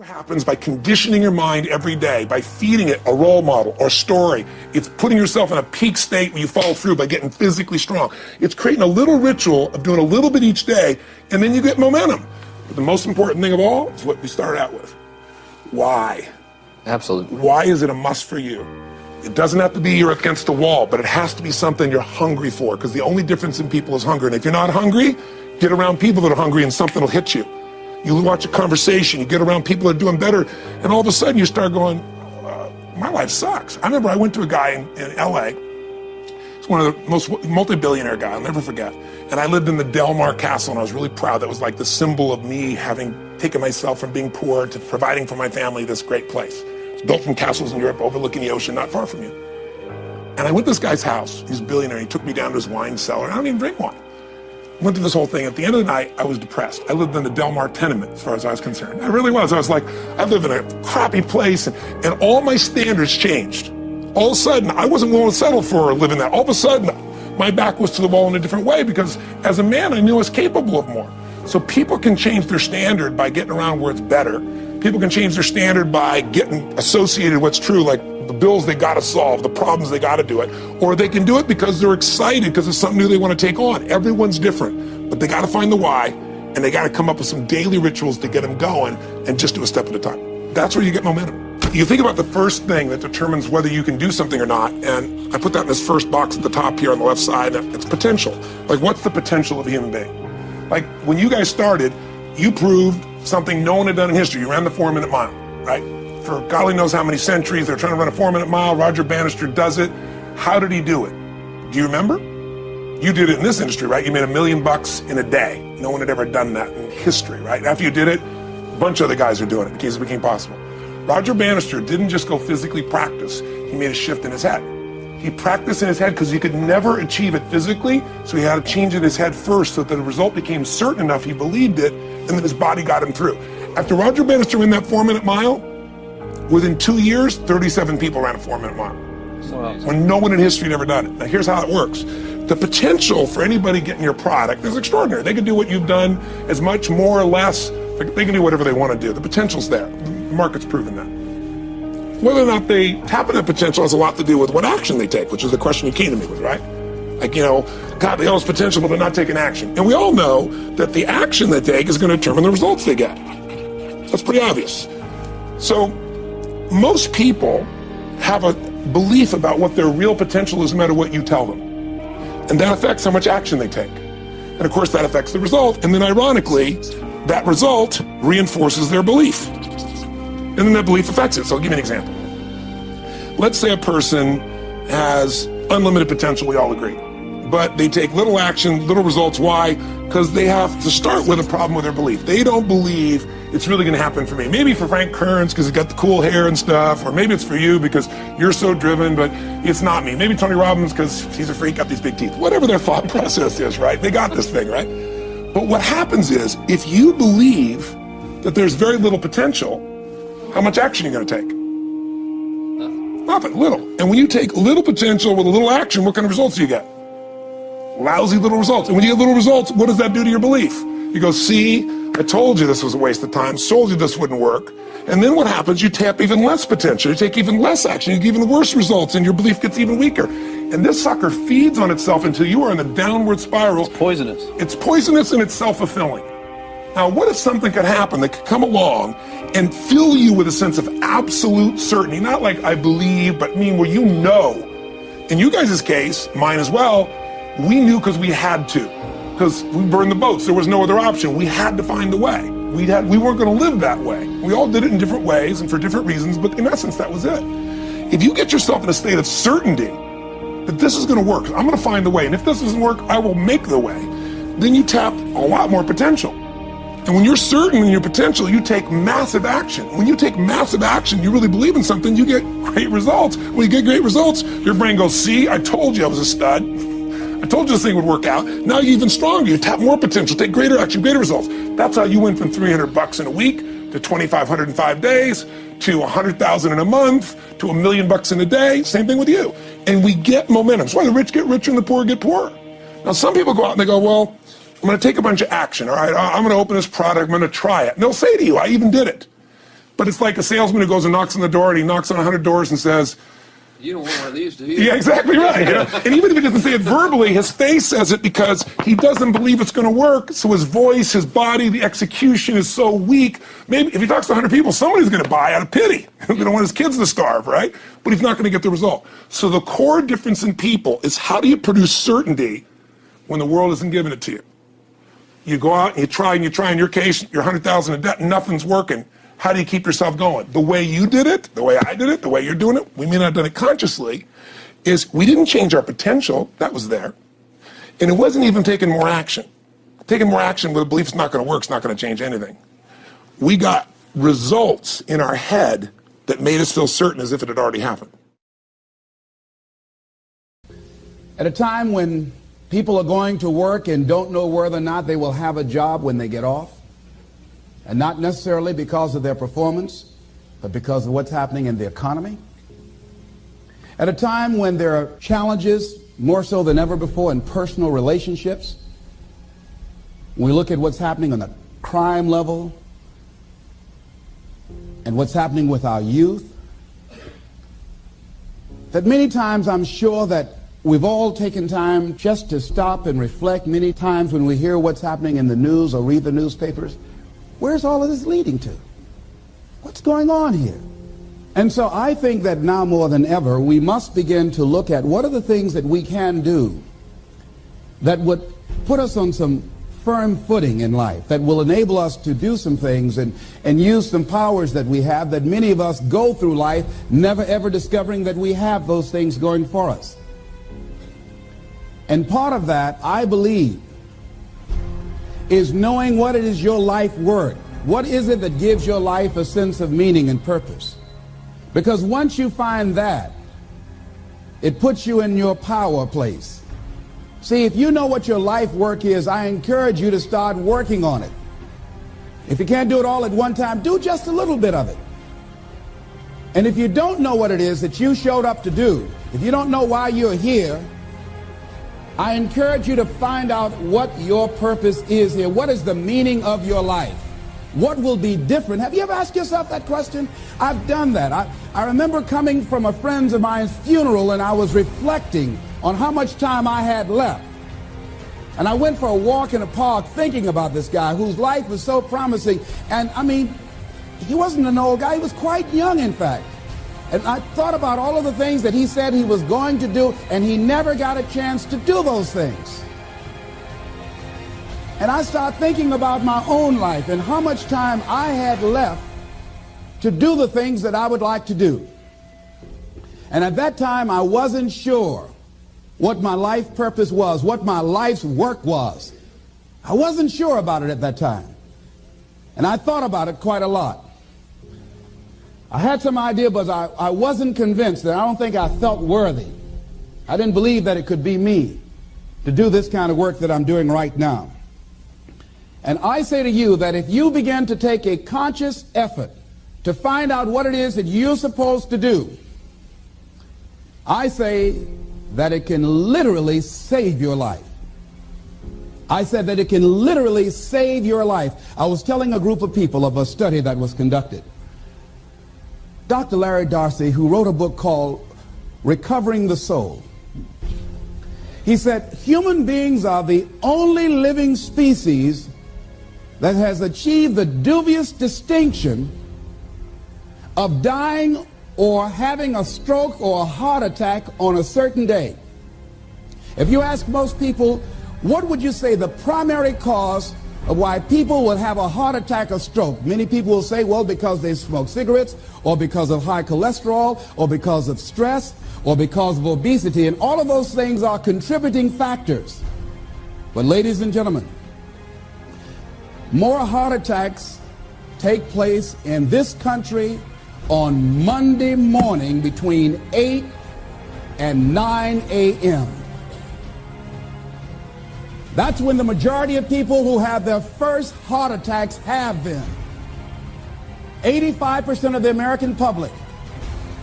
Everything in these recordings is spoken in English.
Happens by conditioning your mind every day, by feeding it a role model or story. It's putting yourself in a peak state where you follow through by getting physically strong. It's creating a little ritual of doing a little bit each day, and then you get momentum. But the most important thing of all is what we started out with. Why? Absolutely. Why is it a must for you? It doesn't have to be you're against the wall, but it has to be something you're hungry for, because the only difference in people is hunger. And if you're not hungry, get around people that are hungry and something will hit you. You watch a conversation, you get around people that are doing better, and all of a sudden you start going, my life sucks. I remember I went to a guy in LA. He's one of the most multi-billionaire guys, I'll never forget. And I lived in the Del Mar Castle, and I was really proud. That was like the symbol of me having taken myself from being poor to providing for my family this great place. It's built from castles in Europe overlooking the ocean, not far from you. And I went to this guy's house. He's a billionaire. He took me down to his wine cellar. And I don't even drink wine. Went through this whole thing. At the end of the night, I was depressed. I lived in the Del Mar tenement, as far as I was concerned. I really was. I was like, I live in a crappy place, and all my standards changed. All of a sudden, I wasn't willing to settle for living that. All of a sudden, my back was to the wall in a different way, because as a man, I knew I was capable of more. So people can change their standard by getting around where it's better. People can change their standard by getting associated with what's true, like the bills they got to solve, the problems they got to do it. Or they can do it because they're excited, because it's something new they want to take on. Everyone's different, but they got to find the why, and they got to come up with some daily rituals to get them going, and just do a step at a time. That's where you get momentum. You think about the first thing that determines whether you can do something or not, and I put that in this first box at the top here on the left side. It's potential. Like, what's the potential of a human being? Like, when you guys started, you proved something no one had done in history. You ran the 4-minute mile, right? For God only knows how many centuries, they're trying to run a 4-minute mile. Roger Bannister does it. How did he do it? Do you remember? You did it in this industry, right? You made $1 million in a day. No one had ever done that in history, right? After you did it, a bunch of other guys are doing it because it became possible. Roger Bannister didn't just go physically practice. He made a shift in his head. He practiced in his head because he could never achieve it physically, so he had to change in his head first so that the result became certain enough he believed it, and then his body got him through. After Roger Bannister ran that 4-minute mile, within 2 years, 37 people ran a 4-minute mile. When no one in history had ever done it. Now here's how it works. The potential for anybody getting your product is extraordinary. They can do what you've done as much, more or less. They can do whatever they want to do. The potential's there. The market's proven that. Whether or not they tap into potential has a lot to do with what action they take, which is the question you came to me with, right? Like, God, they all have potential, but they're not taking action. And we all know that the action they take is going to determine the results they get. That's pretty obvious. So most people have a belief about what their real potential is no matter what you tell them. And that affects how much action they take. And of course, that affects the result. And then ironically, that result reinforces their belief. And then that belief affects it. So I'll give you an example. Let's say a person has unlimited potential, we all agree. But they take little action, little results. Why? Because they have to start with a problem with their belief. They don't believe it's really going to happen for me. Maybe for Frank Kearns because he's got the cool hair and stuff, or maybe it's for you because you're so driven, but it's not me. Maybe Tony Robbins because he's a freak, got these big teeth. Whatever their thought process is, right? They got this thing, right? But what happens is, if you believe that there's very little potential, how much action are you going to take? Nothing, little. And when you take little potential with a little action, what kind of results do you get? Lousy little results. And when you get little results, what does that do to your belief? You go, see, I told you this was a waste of time, told you this wouldn't work. And then what happens? You tap even less potential, you take even less action, you get even worse results, and your belief gets even weaker. And this sucker feeds on itself until you are in the downward spiral. It's poisonous. It's poisonous and it's self-fulfilling. Now, what if something could happen that could come along and fill you with a sense of absolute certainty? Not like I believe, but where you know. In you guys' case, mine as well, we knew because we had to. Because we burned the boats. There was no other option. We had to find a way. We weren't going to live that way. We all did it in different ways and for different reasons, but in essence, that was it. If you get yourself in a state of certainty that this is going to work, I'm going to find the way, and if this doesn't work, I will make the way, then you tap a lot more potential. And when you're certain in your potential, you take massive action. When you take massive action, you really believe in something, you get great results. When you get great results, your brain goes, see, I told you I was a stud. I told you this thing would work out. Now you're even stronger. You tap more potential, take greater action, greater results. That's how you went from $300 in a week to $2,500 in 5 days to $100,000 in a month to $1 million in a day. Same thing with you. And we get momentum. That's why the rich get richer and the poor get poorer. Now some people go out and they go, well, I'm going to take a bunch of action. All right, I'm going to open this product. I'm going to try it. And they'll say to you, I even did it. But it's like a salesman who goes and knocks on the door, and he knocks on 100 doors and says, "You don't want one of these, do you?" Yeah, exactly right. You know? And even if he doesn't say it verbally, his face says it because he doesn't believe it's going to work. So his voice, his body, the execution is so weak. Maybe if he talks to 100 people, somebody's going to buy out of pity. They don't want his kids to starve, right? But he's not going to get the result. So the core difference in people is, how do you produce certainty when the world isn't giving it to you? You go out and you try, in your case, you're 100,000 in debt and nothing's working. How do you keep yourself going? The way you did it, the way I did it, the way you're doing it, we may not have done it consciously, is we didn't change our potential. That was there. And it wasn't even taking more action. Taking more action with a belief it's not going to work, it's not going to change anything. We got results in our head that made us feel certain as if it had already happened. At a time when people are going to work and don't know whether or not they will have a job when they get off, and not necessarily because of their performance, but because of what's happening in the economy. At a time when there are challenges, more so than ever before, in personal relationships. We look at what's happening on the crime level and what's happening with our youth. That many times I'm sure that we've all taken time just to stop and reflect. Many times when we hear what's happening in the news or read the newspapers, where's all of this leading to? What's going on here? And so I think that now more than ever, we must begin to look at what are the things that we can do that would put us on some firm footing in life, that will enable us to do some things and use some powers that we have, that many of us go through life never ever discovering that we have those things going for us. And part of that, I believe, is knowing what it is your life worth. What is it that gives your life a sense of meaning and purpose? Because once you find that, it puts you in your power place. See, if you know what your life work is, I encourage you to start working on it. If you can't do it all at one time, do just a little bit of it. And if you don't know what it is that you showed up to do, if you don't know why you're here, I encourage you to find out what your purpose is here. What is the meaning of your life? What will be different? Have you ever asked yourself that question? I've done that. I remember coming from a friend of mine's funeral, and I was reflecting on how much time I had left. And I went for a walk in a park thinking about this guy whose life was so promising. And I mean, he wasn't an old guy. He was quite young, in fact. And I thought about all of the things that he said he was going to do, and he never got a chance to do those things. And I started thinking about my own life and how much time I had left to do the things that I would like to do. And at that time, I wasn't sure what my life purpose was, what my life's work was. I wasn't sure about it at that time. And I thought about it quite a lot. I had some idea, but I wasn't convinced. That I don't think I felt worthy. I didn't believe that it could be me to do this kind of work that I'm doing right now. And I say to you that if you begin to take a conscious effort to find out what it is that you're supposed to do, I say that it can literally save your life. I said that it can literally save your life. I was telling a group of people of a study that was conducted. Dr. Larry Darcy, who wrote a book called Recovering the Soul, he said human beings are the only living species that has achieved the dubious distinction of dying or having a stroke or a heart attack on a certain day. If you ask most people, what would you say the primary cause of why people will have a heart attack or stroke? Many people will say, well, because they smoke cigarettes, or because of high cholesterol, or because of stress, or because of obesity. And all of those things are contributing factors. But ladies and gentlemen, more heart attacks take place in this country on Monday morning between 8 and 9 a.m. That's when the majority of people who have their first heart attacks have been. 85% of the American public,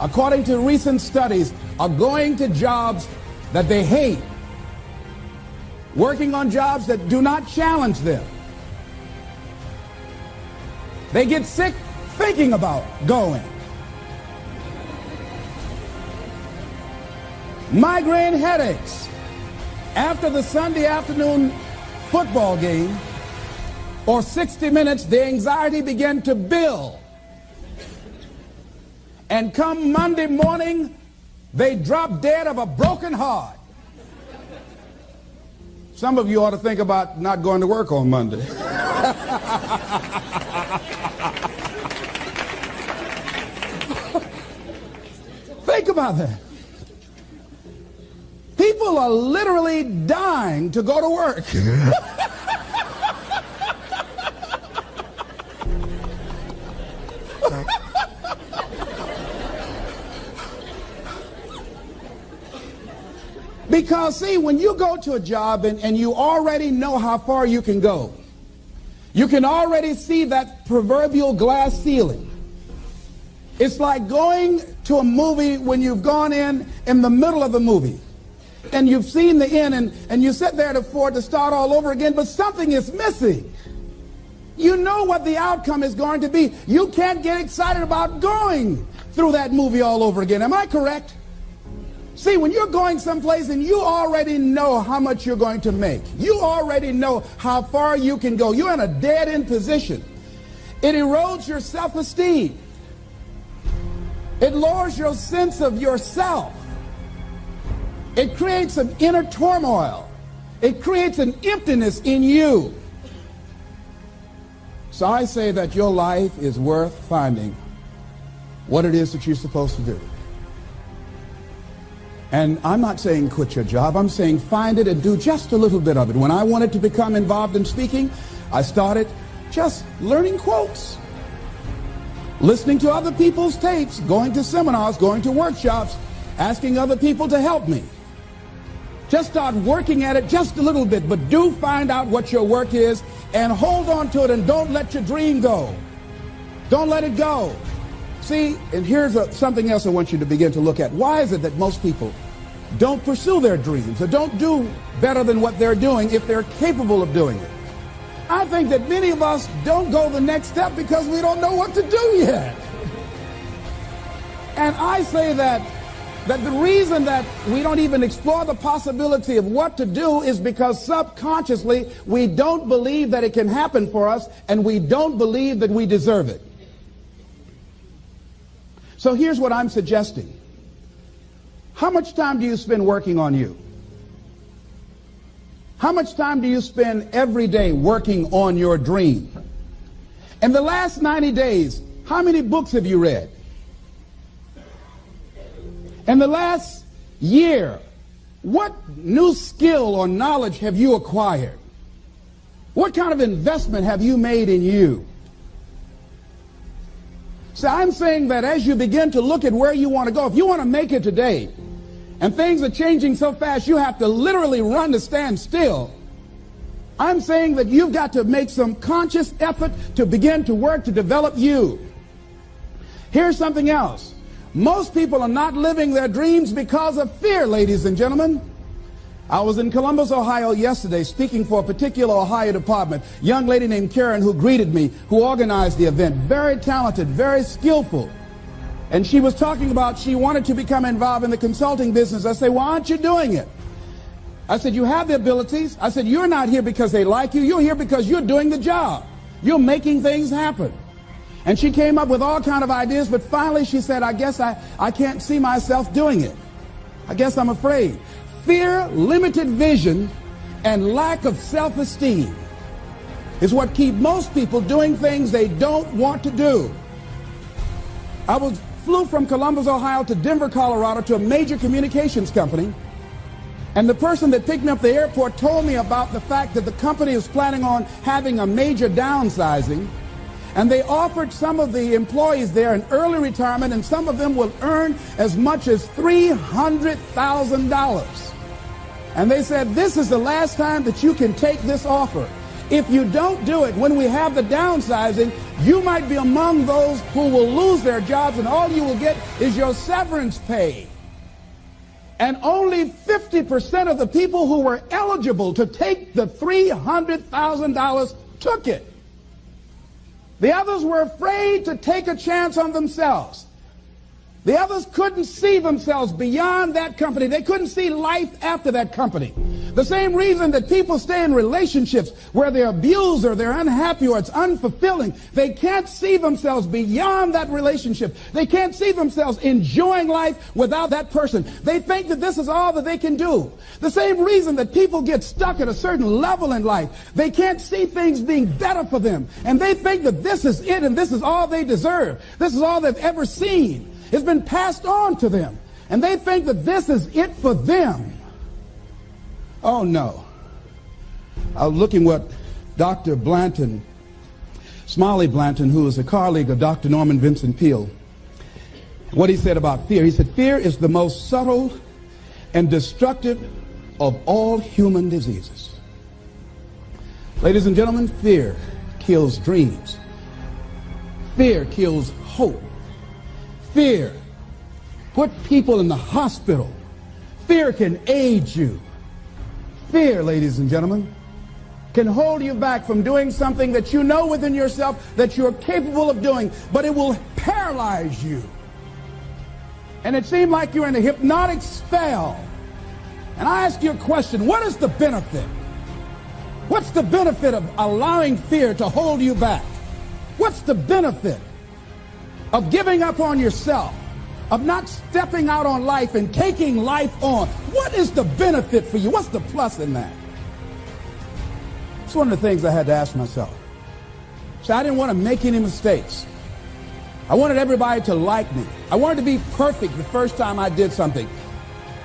according to recent studies, are going to jobs that they hate, working on jobs that do not challenge them. They get sick thinking about going. Migraine headaches after the Sunday afternoon football game or 60 Minutes, the anxiety began to build. And come Monday morning, they drop dead of a broken heart. Some of you ought to think about not going to work on Monday. Think about that. People are literally dying to go to work. Because, see, when you go to a job and you already know how far you can go, you can already see that proverbial glass ceiling. It's like going to a movie when you've gone in the middle of the movie and you've seen the end and you sit there to start all over again, but something is missing. You know what the outcome is going to be. You can't get excited about going through that movie all over again. Am I correct? See, when you're going someplace and you already know how much you're going to make, you already know how far you can go, you're in a dead-end position. It erodes your self-esteem. It lowers your sense of yourself. It creates an inner turmoil. It creates an emptiness in you. So I say that your life is worth finding what it is that you're supposed to do. And I'm not saying quit your job. I'm saying find it and do just a little bit of it. When I wanted to become involved in speaking, I started just learning quotes, listening to other people's tapes, going to seminars, going to workshops, asking other people to help me. Just start working at it just a little bit, but do find out what your work is and hold on to it and don't let your dream go. Don't let it go. See, and here's something else I want you to begin to look at. Why is it that most people don't pursue their dreams or don't do better than what they're doing if they're capable of doing it? I think that many of us don't go the next step because we don't know what to do yet. And I say that the reason that we don't even explore the possibility of what to do is because subconsciously we don't believe that it can happen for us and we don't believe that we deserve it. So here's what I'm suggesting. How much time do you spend working on you? How much time do you spend every day working on your dream? In the last 90 days, how many books have you read? In the last year, what new skill or knowledge have you acquired? What kind of investment have you made in you? So I'm saying that as you begin to look at where you want to go, if you want to make it today, and things are changing so fast you have to literally run to stand still, I'm saying that you've got to make some conscious effort to begin to work to develop you. Here's something else. Most people are not living their dreams because of fear, ladies and gentlemen. I was in Columbus, Ohio yesterday speaking for a particular Ohio department. A young lady named Karen who greeted me, who organized the event. Very talented, very skillful. And she was talking about she wanted to become involved in the consulting business. I said, why aren't you doing it? I said, you have the abilities. I said, you're not here because they like you. You're here because you're doing the job. You're making things happen. And she came up with all kind of ideas, but finally she said, I guess I can't see myself doing it. I guess I'm afraid. Fear, limited vision, and lack of self-esteem is what keep most people doing things they don't want to do. I flew from Columbus, Ohio to Denver, Colorado to a major communications company, and the person that picked me up at the airport told me about the fact that the company is planning on having a major downsizing, and they offered some of the employees there an early retirement, and some of them will earn as much as $300,000. And they said, this is the last time that you can take this offer. If you don't do it when we have the downsizing, you might be among those who will lose their jobs, and all you will get is your severance pay. And only 50% of the people who were eligible to take the $300,000 took it. The others were afraid to take a chance on themselves. The others couldn't see themselves beyond that company. They couldn't see life after that company. The same reason that people stay in relationships where they're abused or they're unhappy or it's unfulfilling. They can't see themselves beyond that relationship. They can't see themselves enjoying life without that person. They think that this is all that they can do. The same reason that people get stuck at a certain level in life. They can't see things being better for them. And they think that this is it and this is all they deserve. This is all they've ever seen. It's been passed on to them. And they think that this is it for them. Oh, no. I was looking what Dr. Blanton, Smiley Blanton, who is a colleague of Dr. Norman Vincent Peale, what he said about fear. He said, fear is the most subtle and destructive of all human diseases. Ladies and gentlemen, fear kills dreams. Fear kills hope. Fear put people in the hospital. Fear can aid you. Fear, ladies and gentlemen, can hold you back from doing something that you know within yourself that you're capable of doing, but it will paralyze you. And it seemed like you're in a hypnotic spell. And I ask you a question, what is the benefit? What's the benefit of allowing fear to hold you back? What's the benefit of giving up on yourself, of not stepping out on life and taking life on? What is the benefit for you? What's the plus in that? It's one of the things I had to ask myself. So I didn't want to make any mistakes. I wanted everybody to like me. I wanted to be perfect the first time I did something.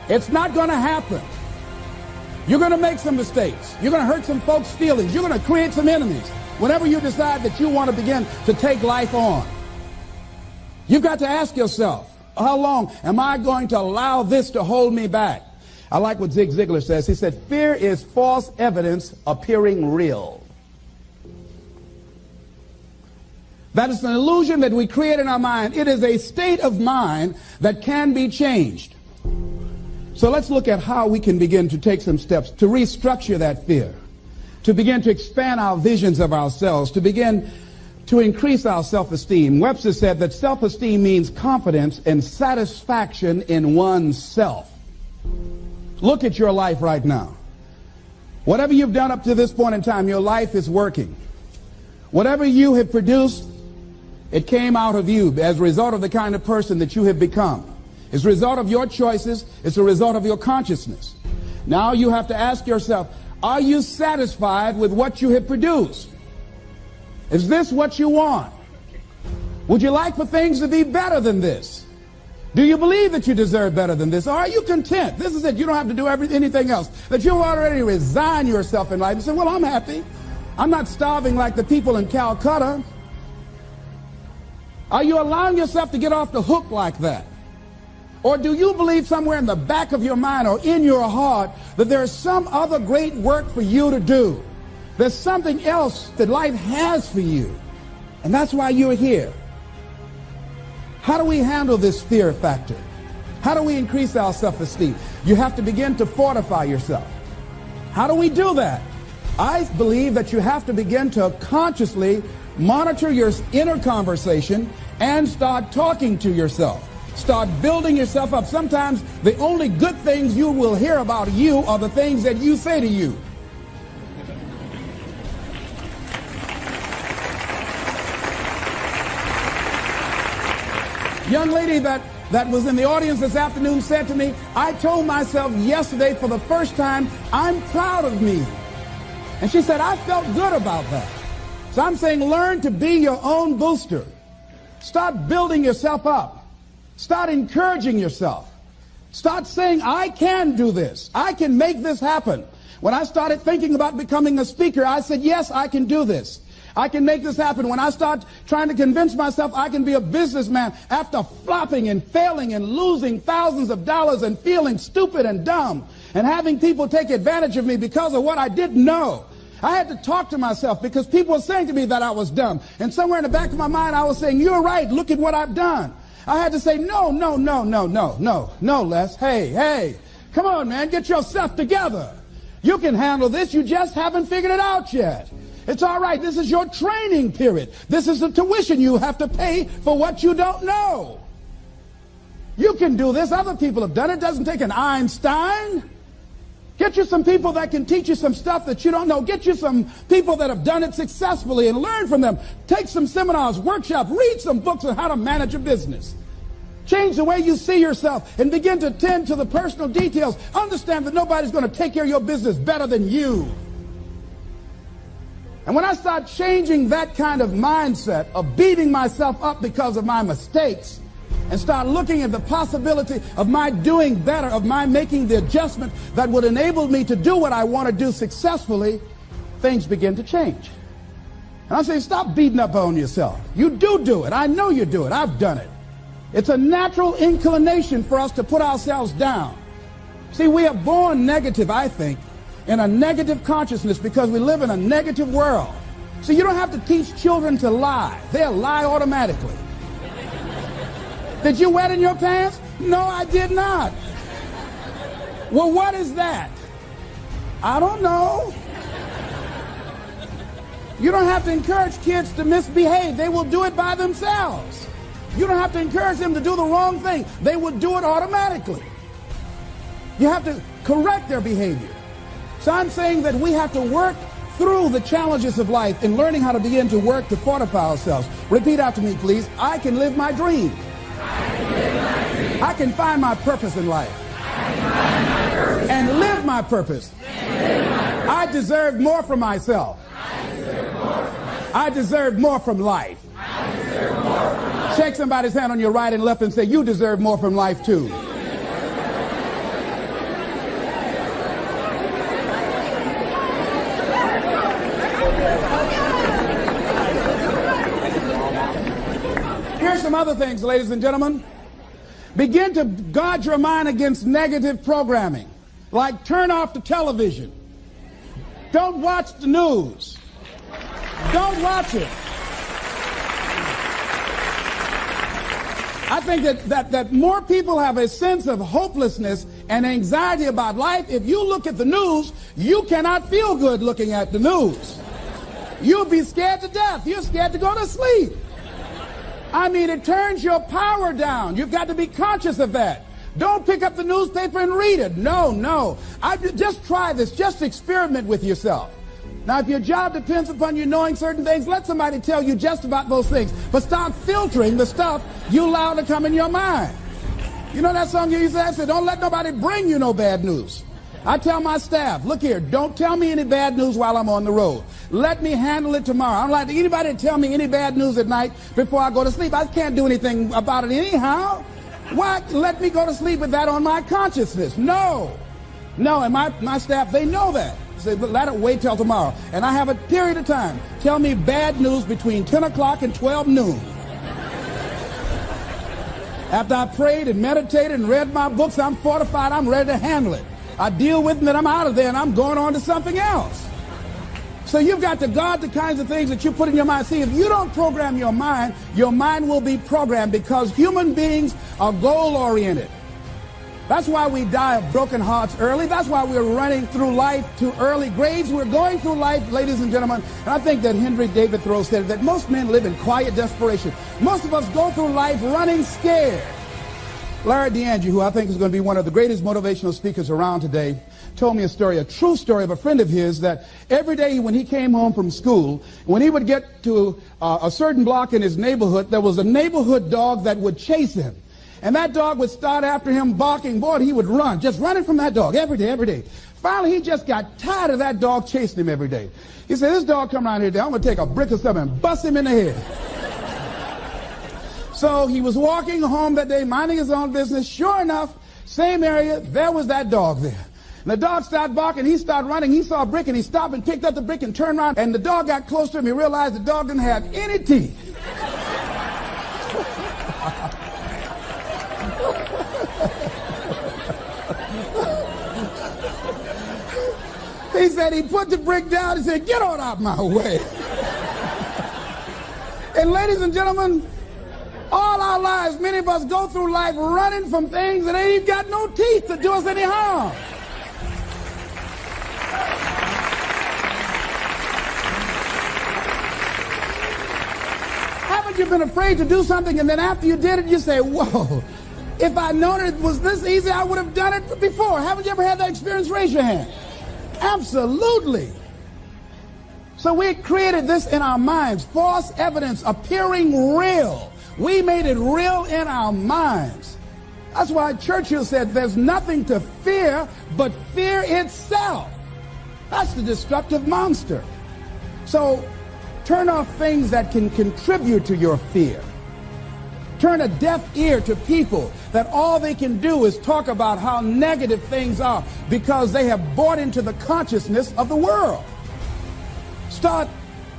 It's not going to happen. You're going to make some mistakes. You're going to hurt some folks' feelings. You're going to create some enemies whenever you decide that you want to begin to take life on. You've got to ask yourself, how long am I going to allow this to hold me back? I like what Zig Ziglar says. He said, fear is false evidence appearing real. That is an illusion that we create in our mind. It is a state of mind that can be changed. So let's look at how we can begin to take some steps to restructure that fear, to begin to expand our visions of ourselves, to begin to increase our self-esteem. Webster said that self-esteem means confidence and satisfaction in oneself. Look at your life right now. Whatever you've done up to this point in time, your life is working. Whatever you have produced, it came out of you as a result of the kind of person that you have become. It's a result of your choices. It's a result of your consciousness. Now you have to ask yourself, are you satisfied with what you have produced? Is this what you want? Would you like for things to be better than this? Do you believe that you deserve better than this? Or are you content? This is it. You don't have to do anything else. That you'll already resign yourself in life and say, well, I'm happy. I'm not starving like the people in Calcutta. Are you allowing yourself to get off the hook like that? Or do you believe somewhere in the back of your mind or in your heart that there's some other great work for you to do? There's something else that life has for you. And that's why you're here. How do we handle this fear factor? How do we increase our self-esteem? You have to begin to fortify yourself. How do we do that? I believe that you have to begin to consciously monitor your inner conversation and start talking to yourself. Start building yourself up. Sometimes the only good things you will hear about you are the things that you say to you. Young lady that was in the audience this afternoon said to me, I told myself yesterday for the first time, I'm proud of me. And she said, I felt good about that. So I'm saying learn to be your own booster. Start building yourself up. Start encouraging yourself. Start saying, I can do this. I can make this happen. When I started thinking about becoming a speaker, I said, yes, I can do this. I can make this happen. When I start trying to convince myself I can be a businessman after flopping and failing and losing thousands of dollars and feeling stupid and dumb and having people take advantage of me because of what I didn't know. I had to talk to myself because people were saying to me that I was dumb. And somewhere in the back of my mind, I was saying, you're right. Look at what I've done. I had to say, no, Les. Hey, come on, man. Get yourself together. You can handle this. You just haven't figured it out yet. It's all right. This is your training period. This is the tuition you have to pay for what you don't know. You can do this. Other people have done it. It doesn't take an Einstein. Get you some people that can teach you some stuff that you don't know. Get you some people that have done it successfully and learn from them. Take some seminars, workshops, read some books on how to manage a business. Change the way you see yourself and begin to tend to the personal details. Understand that nobody's going to take care of your business better than you. And when I start changing that kind of mindset of beating myself up because of my mistakes and start looking at the possibility of my doing better, of my making the adjustment that would enable me to do what I want to do successfully, things begin to change. And I say, stop beating up on yourself. You do it. I know you do it. I've done it. It's a natural inclination for us to put ourselves down. See, we are born negative, I think, in a negative consciousness because we live in a negative world. So you don't have to teach children to lie. They'll lie automatically. Did you wet in your pants? No, I did not. Well, what is that? I don't know. You don't have to encourage kids to misbehave. They will do it by themselves. You don't have to encourage them to do the wrong thing. They will do it automatically. You have to correct their behavior. So I'm saying that we have to work through the challenges of life in learning how to begin to work to fortify ourselves. Repeat after me, please. I can live my dream. I can find my purpose in life. And live my purpose. I deserve more from myself. I deserve more from life. Shake somebody's hand on your right and left and say, you deserve more from life too. Here's some other things, ladies and gentlemen. Begin to guard your mind against negative programming, like turn off the television. Don't watch the news. Don't watch it. I think that more people have a sense of hopelessness and anxiety about life. If you look at the news, you cannot feel good looking at the news. You'll be scared to death. You're scared to go to sleep. I mean, it turns your power down. You've got to be conscious of that. Don't pick up the newspaper and read it. No. Just try this. Just experiment with yourself. Now, if your job depends upon you knowing certain things, let somebody tell you just about those things. But start filtering the stuff you allow to come in your mind. You know that song you used to say, don't let nobody bring you no bad news. I tell my staff, look here, don't tell me any bad news while I'm on the road. Let me handle it tomorrow. I don't like anybody to tell me any bad news at night before I go to sleep. I can't do anything about it anyhow. Why let me go to sleep with that on my consciousness? No, and my staff, they know that. Say, let it wait till tomorrow. And I have a period of time. Tell me bad news between 10 o'clock and 12 noon. After I prayed and meditated and read my books, I'm fortified, I'm ready to handle it. I deal with them and I'm out of there and I'm going on to something else. So you've got to guard the kinds of things that you put in your mind. See, if you don't program your mind will be programmed because human beings are goal-oriented. That's why we die of broken hearts early. That's why we're running through life to early graves. We're going through life, ladies and gentlemen. And I think that Henry David Thoreau said that most men live in quiet desperation. Most of us go through life running scared. Larry DeAndre, who I think is going to be one of the greatest motivational speakers around today, told me a story, a true story of a friend of his, that every day when he came home from school, when he would get to a certain block in his neighborhood, there was a neighborhood dog that would chase him. And that dog would start after him barking. Boy, he would run, just running from that dog every day. Finally, he just got tired of that dog chasing him every day. He said, this dog come around here today, I'm going to take a brick or something and bust him in the head. So he was walking home that day, minding his own business. Sure enough, same area, there was that dog there. And the dog started barking, he started running, he saw a brick and he stopped and picked up the brick and turned around. And the dog got close to him, he realized the dog didn't have any teeth. He said he put the brick down and said, get on out my way. And ladies and gentlemen, all our lives, many of us go through life running from things that ain't even got no teeth to do us any harm. you been afraid to do something, and then after you did it, you say, whoa, if I'd known it was this easy, I would have done it before. Haven't you ever had that experience? Raise your hand. Absolutely. So we created this in our minds, false evidence appearing real. We made it real in our minds. That's why Churchill said there's nothing to fear but fear itself. That's the destructive monster. So turn off things that can contribute to your fear. Turn a deaf ear to people that all they can do is talk about how negative things are because they have bought into the consciousness of the world. Start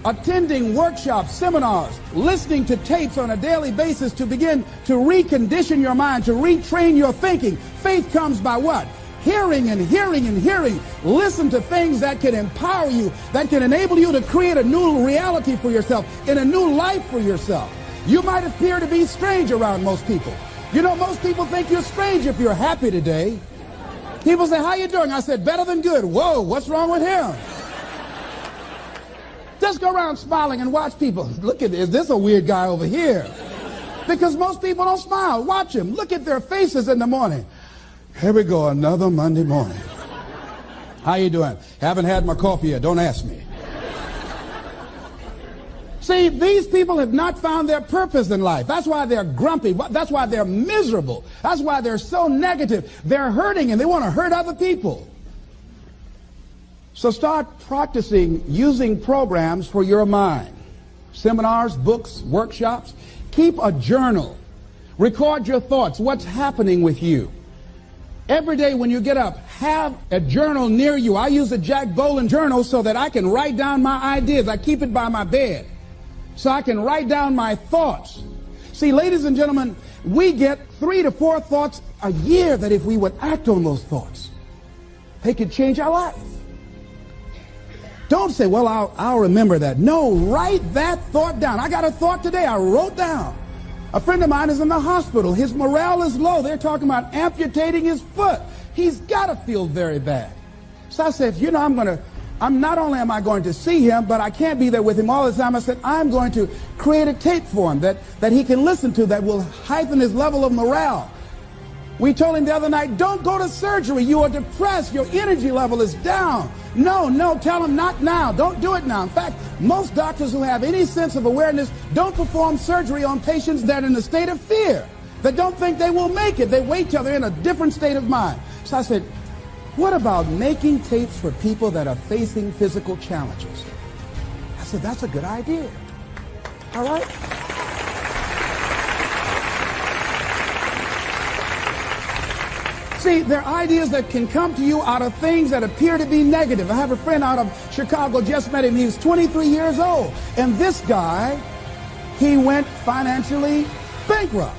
attending workshops, seminars, listening to tapes on a daily basis to begin to recondition your mind, to retrain your thinking. Faith comes by what? Hearing and hearing and hearing. Listen to things that can empower you, that can enable you to create a new reality for yourself, and a new life for yourself. You might appear to be strange around most people. You know, most people think you're strange if you're happy today. People say, how you doing? I said, better than good. Whoa, what's wrong with him? Just go around smiling and watch people. Look at this. Is this a weird guy over here? Because most people don't smile. Watch them. Look at their faces in the morning. Here we go, another Monday morning. How you doing? Haven't had my coffee yet. Don't ask me. See, these people have not found their purpose in life. That's why they're grumpy. That's why they're miserable. That's why they're so negative. They're hurting and they want to hurt other people. So start practicing using programs for your mind. Seminars, books, workshops. Keep a journal. Record your thoughts. What's happening with you? Every day when you get up, have a journal near you. I use a Jack Boland journal so that I can write down my ideas. I keep it by my bed so I can write down my thoughts. See, ladies and gentlemen, we get 3 to 4 thoughts a year that if we would act on those thoughts, they could change our life. Don't say, well, I'll remember that. No, write that thought down. I got a thought today I wrote down. A friend of mine is in the hospital. His morale is low. They're talking about amputating his foot. He's got to feel very bad. So I said, you know, not only am I going to see him, but I can't be there with him all the time. I said, I'm going to create a tape for him that he can listen to that will heighten his level of morale. We told him the other night, don't go to surgery. You are depressed. Your energy level is down. No, tell him not now. Don't do it now. In fact, most doctors who have any sense of awareness don't perform surgery on patients that are in a state of fear, that don't think they will make it. They wait till they're in a different state of mind. So I said, what about making tapes for people that are facing physical challenges? I said, that's a good idea. All right? See, there are ideas that can come to you out of things that appear to be negative. I have a friend out of Chicago, just met him. He was 23 years old. And this guy, he went financially bankrupt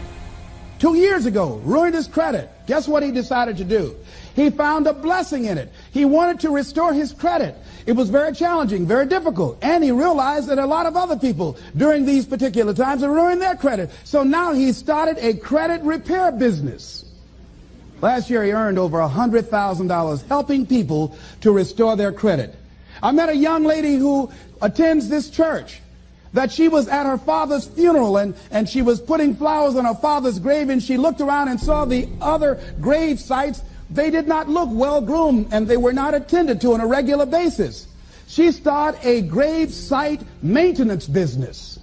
2 years ago, ruined his credit. Guess what he decided to do? He found a blessing in it. He wanted to restore his credit. It was very challenging, very difficult. And he realized that a lot of other people during these particular times have ruined their credit. So now he started a credit repair business. Last year he earned over $100,000 helping people to restore their credit. I met a young lady who attends this church, that she was at her father's funeral and she was putting flowers on her father's grave, and she looked around and saw the other grave sites. They did not look well groomed and they were not attended to on a regular basis. She started a grave site maintenance business.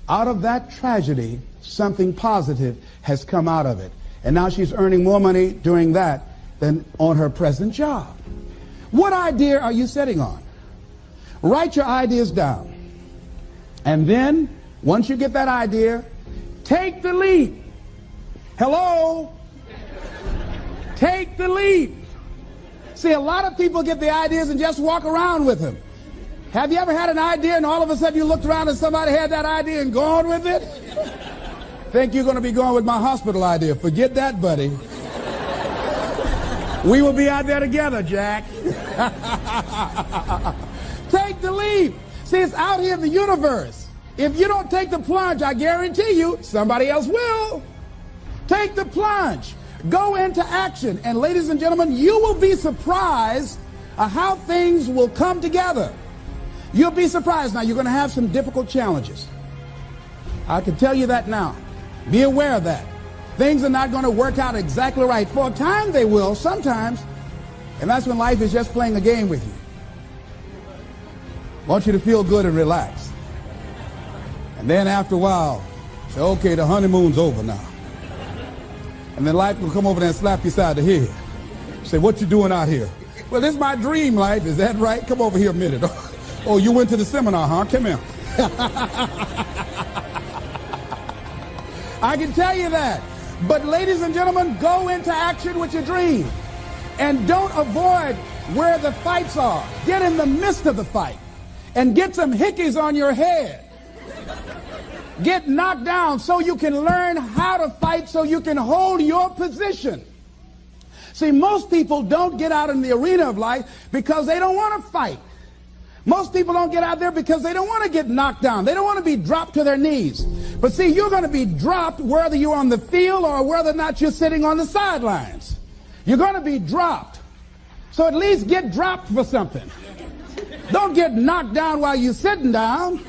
Out of that tragedy, something positive has come out of it. And now she's earning more money doing that than on her present job. What idea are you sitting on? Write your ideas down. And then, once you get that idea, take the leap. Hello? Take the leap. See, a lot of people get the ideas and just walk around with them. Have you ever had an idea and all of a sudden you looked around and somebody had that idea and gone with it? Think you're going to be going with my hospital idea. Forget that, buddy. We will be out there together, Jack. Take the leap. See, it's out here in the universe. If you don't take the plunge, I guarantee you, somebody else will. Take the plunge. Go into action. And ladies and gentlemen, you will be surprised at how things will come together. You'll be surprised. Now, you're going to have some difficult challenges. I can tell you that now. Be aware of that. Things are not going to work out exactly right. For a time they will, sometimes. And that's when life is just playing a game with you. I want you to feel good and relax. And then after a while, say, okay, the honeymoon's over now. And then life will come over there and slap you side the head. Say, what you doing out here? Well, this is my dream life. Is that right? Come over here a minute. Oh, you went to the seminar, huh? Come here. I can tell you that. But ladies and gentlemen, go into action with your dream. And don't avoid where the fights are. Get in the midst of the fight. And get some hickeys on your head. Get knocked down so you can learn how to fight, so you can hold your position. See, most people don't get out in the arena of life because they don't want to fight. Most people don't get out there because they don't want to get knocked down. They don't want to be dropped to their knees. But see, you're going to be dropped whether you're on the field or whether or not you're sitting on the sidelines. You're going to be dropped. So at least get dropped for something. Don't get knocked down while you're sitting down.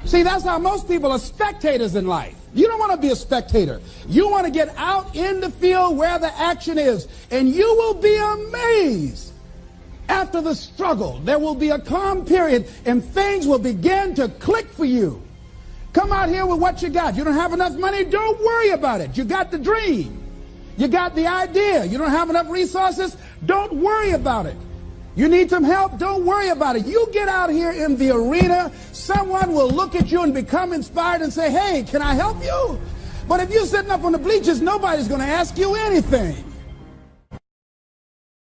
See, that's how most people are spectators in life. You don't want to be a spectator. You want to get out in the field where the action is. And you will be amazed. After the struggle, there will be a calm period and things will begin to click for you. Come out here with what you got. You don't have enough money? Don't worry about it. You got the dream. You got the idea. You don't have enough resources? Don't worry about it. You need some help? Don't worry about it. You get out here in the arena, someone will look at you and become inspired and say, hey, can I help you? But if you're sitting up on the bleachers, nobody's going to ask you anything.